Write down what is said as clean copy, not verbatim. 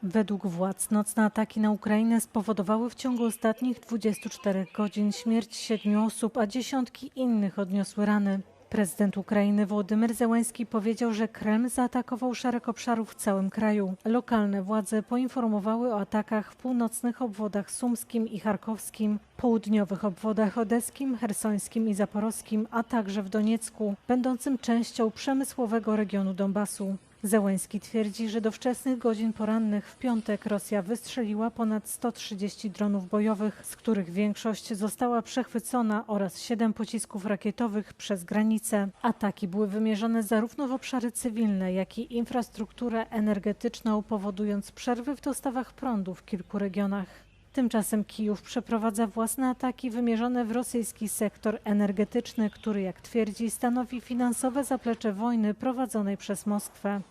Według władz nocne ataki na Ukrainę spowodowały w ciągu ostatnich 24 godzin śmierć 7 osób, a dziesiątki innych odniosły rany. Prezydent Ukrainy Wołodymyr Zełenski powiedział, że Kreml zaatakował szereg obszarów w całym kraju. Lokalne władze poinformowały o atakach w północnych obwodach sumskim i charkowskim, południowych obwodach odeskim, chersońskim i zaporowskim, a także w Doniecku, będącym częścią przemysłowego regionu Donbasu. Zełenski twierdzi, że do wczesnych godzin porannych w piątek Rosja wystrzeliła ponad 130 dronów bojowych, z których większość została przechwycona, oraz 7 pocisków rakietowych przez granicę. Ataki były wymierzone zarówno w obszary cywilne, jak i infrastrukturę energetyczną, powodując przerwy w dostawach prądu w kilku regionach. Tymczasem Kijów przeprowadza własne ataki wymierzone w rosyjski sektor energetyczny, który, jak twierdzi, stanowi finansowe zaplecze wojny prowadzonej przez Moskwę.